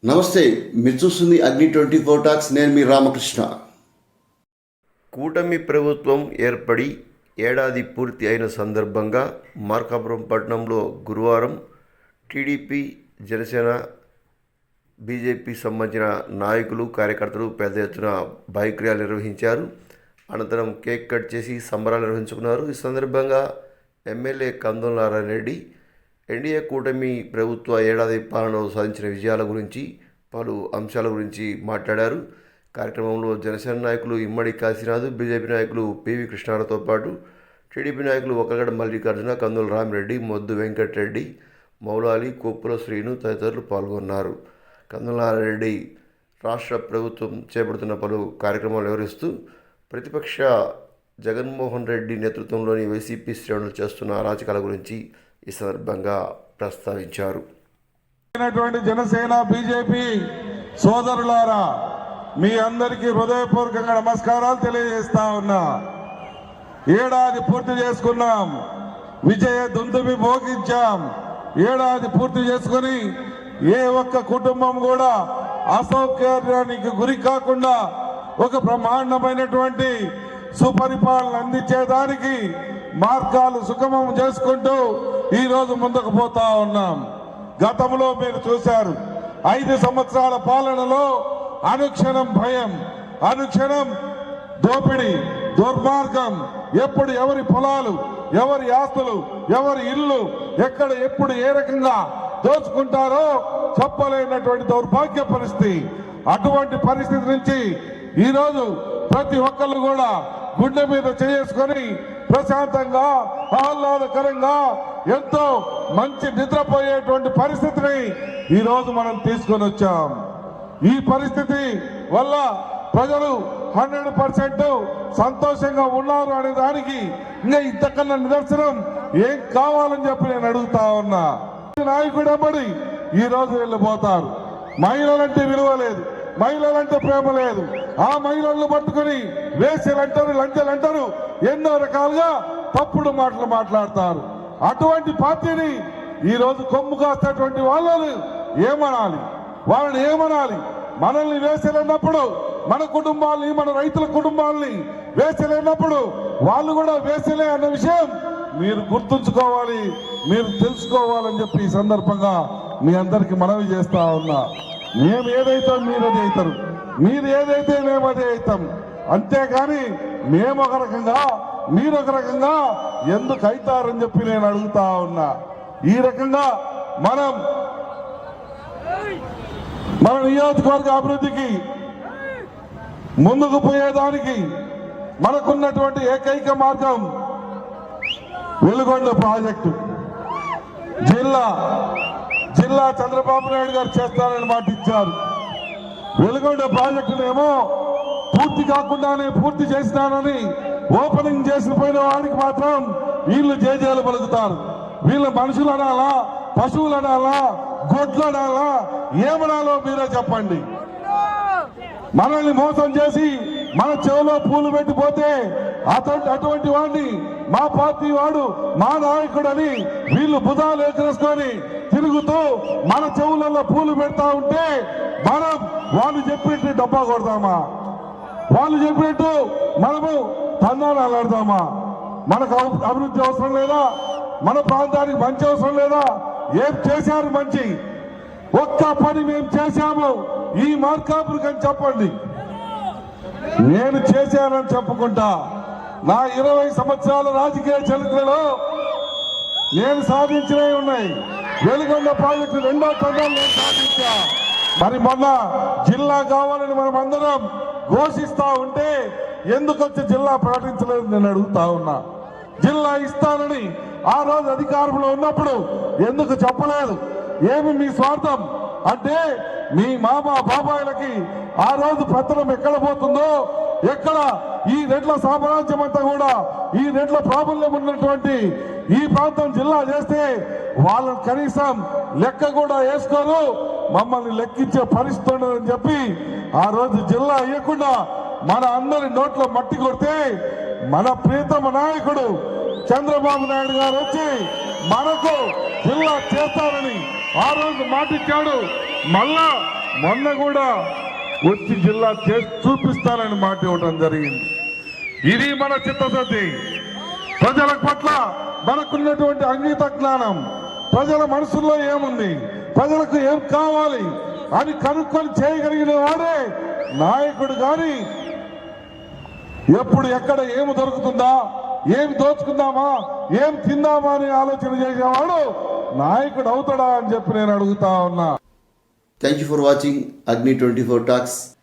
నమస్తే, మీరు చూస్తుంది అగ్ని 24 టాక్స్. నేను మీ రామకృష్ణ. కూటమి ప్రభుత్వం ఏర్పడి ఏడాది పూర్తి అయిన సందర్భంగా మార్కాపురం పట్టణంలో గురువారం టీడీపీ, జనసేన, బీజేపీ సంబంధించిన నాయకులు, కార్యకర్తలు పెద్ద ఎత్తున బైక్ ర్యాలీ నిర్వహించారు. అనంతరం కేక్ కట్ చేసి సంబరాలు నిర్వహించుకున్నారు. ఈ సందర్భంగా ఎమ్మెల్యే కందుల నారాయణ రెడ్డి ఎన్డీఏ కూటమి ప్రభుత్వ ఏడాది పాలనలో సాధించిన విజయాల గురించి, పలు అంశాల గురించి మాట్లాడారు. కార్యక్రమంలో జనసేన నాయకులు ఇమ్మడి కాశీనాథ్, బీజేపీ నాయకులు పివి కృష్ణారావుతో పాటు టీడీపీ నాయకులు ఒక్కగడ మల్లికార్జున, కందుల రామిరెడ్డి, మొద్దు వెంకటరెడ్డి, మౌలాలి, కొప్పుల శ్రీను తదితరులు పాల్గొన్నారు. కందుల నారాయణరెడ్డి రాష్ట్ర ప్రభుత్వం చేపడుతున్న పలు కార్యక్రమాలు వివరిస్తూ ప్రతిపక్ష జగన్మోహన్ రెడ్డి నేతృత్వంలోని వైసీపీ శ్రేణులు చేస్తున్న అరాచకాల గురించి ఈ సందర్భంగా ప్రస్తావించారు. జనసేన, బీజేపీ సోదరులారా, మీ అందరికీ హృదయపూర్వకంగా నమస్కారాలు తెలియజేస్తా ఉన్నా. ఏడాది పూర్తి చేసుకున్నాం, విజయ దుందుబి మోగించాం. ఏడాది పూర్తి చేసుకుని ఏ ఒక్క కుటుంబం కూడా అసౌకర్యానికి గురి కాకుండా ఒక బ్రహ్మాండమైనటువంటి సుపరిపాలన అందించేదానికి మార్గాలు సుగమం చేసుకుంటూ ఈ రోజు ముందుకు పోతా ఉన్నాం. గతంలో మీరు చూశారు, 5 సంవత్సరాల పాలనలో అనుక్షణం భయం, అనుక్షణం దోపిడీ, దుర్మార్గం. ఎప్పుడు ఎవరి పొలాలు, ఎవరి ఆస్తులు, ఎవరి ఇల్లు ఎక్కడ ఎప్పుడు ఏ రకంగా దోచుకుంటారో చెప్పలేనటువంటి దౌర్భాగ్య పరిస్థితి. అటువంటి పరిస్థితి నుంచి ఈరోజు ప్రతి ఒక్కళ్ళు కూడా గుండె మీద చేసుకొని ప్రశాంతంగా, ఆహ్లాదకరంగా, ఎంతో మంచి నిద్రపోయేటువంటి పరిస్థితిని ఈరోజు మనం తీసుకొని వచ్చాం. ఈ పరిస్థితి వల్ల ప్రజలు 100% సంతోషంగా ఉన్నారు అనే దానికి ఇంకా ఇంతకన్నా నిదర్శనం ఏం కావాలని చెప్పి నేను అడుగుతా ఉన్నా. నాయకుడు అమ్మడి ఈరోజు వెళ్ళిపోతారు. మహిళలంటే విలువ లేదు, మహిళలంటే ప్రేమ లేదు. ఆ మహిళలను పట్టుకుని వేసేలంటారు, లంచాలంటారు, ఎన్నో రకాలుగా తప్పుడు మాటలు మాట్లాడతారు. అటువంటి పార్టీని ఈరోజు కొమ్ము కాస్తేటువంటి వాళ్ళని ఏమనాలి, వాళ్ళని ఏమనాలి? మనల్ని వేసేలేనప్పుడు, మన కుటుంబాలని, మన రైతుల కుటుంబాలని వేసేలేనప్పుడు వాళ్ళు కూడా వేసేలే అన్న విషయం మీరు గుర్తుంచుకోవాలి, మీరు తెలుసుకోవాలని చెప్పి ఈ సందర్భంగా మీ అందరికి మనవి చేస్తా ఉన్నా. మేము ఏదైతాం మీరు అదే అవుతారు, మీరు ఏదైతే మేము అదే అవుతాం. అంతేగాని మేము ఒక రకంగా, మీరు ఒక రకంగా ఎందుకు అవుతారని చెప్పి నేను అడుగుతా ఉన్నా. ఈ రకంగా మన నియోజకవర్గ అభివృద్ధికి ముందుకు పోయేదానికి మనకున్నటువంటి ఏకైక మార్గం వెలుగొండ ప్రాజెక్టు. జిల్లా చంద్రబాబు నాయుడు గారు చేస్తారని మాట ఇచ్చారు. వెలుగొండ ప్రాజెక్టునేమో పూర్తి కాకుండానే పూర్తి చేసినానని ఓపెనింగ్ చేసిన పోయిన వాడికి మాత్రం వీళ్ళు జేజేలు పలుకుతారు. వీళ్ళు మనుషులు అనాలా, పశువులు అనాలా, గొడ్లు అనాలా, ఏమనాలో మీరే చెప్పండి. మనల్ని మోసం చేసి మన చెవులో పూలు పెట్టిపోతే అటువంటి వాడిని మా పార్టీ వాడు, మా నాయకుడు అని వీళ్ళు భుజాలు ఎగరేసుకొని తిరుగుతూ మన చెవులలో పూలు పెడతా ఉంటే మనం వాళ్ళు చెప్పినట్టు డబ్బా కొడదామా? వాళ్ళు చెప్పినట్టు మనము తందాలు అలాడదామా? మనకు అభివృద్ధి అవసరం లేదా? మన ప్రాంతానికి మంచి అవసరం లేదా? ఏం చేశారు మంచి? ఒక్క పని మేము చేశాము ఈ మార్కాపురికి అని చెప్పండి. నేను చేశానని చెప్పుకుంటా. నా 20 సంవత్సరాల రాజకీయ చరిత్రలో నేను సాధించినవి ఉన్నాయి. వెలుగొండ ప్రాజెక్టు 2వ టర్మ్ నేను సాధించా. మరి మొన్న జిల్లా కావాలని మనం అందరం ఘోషిస్తా ఉంటే ఎందుకు వచ్చి జిల్లా ప్రకటించలేదు నేను అడుగుతా ఉన్నా. జిల్లా ఇస్తానని ఆ రోజు అధికారంలో ఉన్నప్పుడు ఎందుకు చెప్పలేదు? ఏమి మీ స్వార్థం? అంటే మీ మామ బాబాయిలకి ఆ రోజు పెత్తనం ఎక్కడ పోతుందో, ఎక్కడ ఈ రెడ్ల సామ్రాజ్యం అంతా కూడా, ఈ రెడ్ల ప్రాబల్యం ఉన్నటువంటి ఈ ప్రాంతం జిల్లా చేస్తే వాళ్ళని కనీసం లెక్క కూడా వేసుకోరు, మమ్మల్ని లెక్కించే పరిస్థితి ఉండదని చెప్పి ఆ రోజు జిల్లా ఇవ్వకుండా మన అందరి నోట్లో మట్టి కొడితే మన ప్రీతమ నాయకుడు చంద్రబాబు నాయుడు గారు వచ్చి మనకు జిల్లా చేస్తారని ఆ రోజు మాటిచ్చాడు. మళ్ళా మొన్న కూడా వచ్చి జిల్లా చేసి చూపిస్తానని మాట ఇవ్వడం జరిగింది. ఇది మన చిత్తశుద్ధి. ప్రజల పట్ల మనకున్నటువంటి అంగీత జ్ఞానం, ప్రజల మనసుల్లో ఏముంది, ప్రజలకు ఏం కావాలి అని కనుక్కొని చేయగలిగిన వాడే నాయకుడు. కానీ ఎప్పుడు ఎక్కడ ఏమి దొరుకుతుందా, ఏమి దోచుకుందామా, ఏం తిందామా అని ఆలోచన చేసేవాడు నాయకుడు అవుతాడా అని చెప్పి నేను అడుగుతా ఉన్నా. Thank you for watching Agni 24 Talks.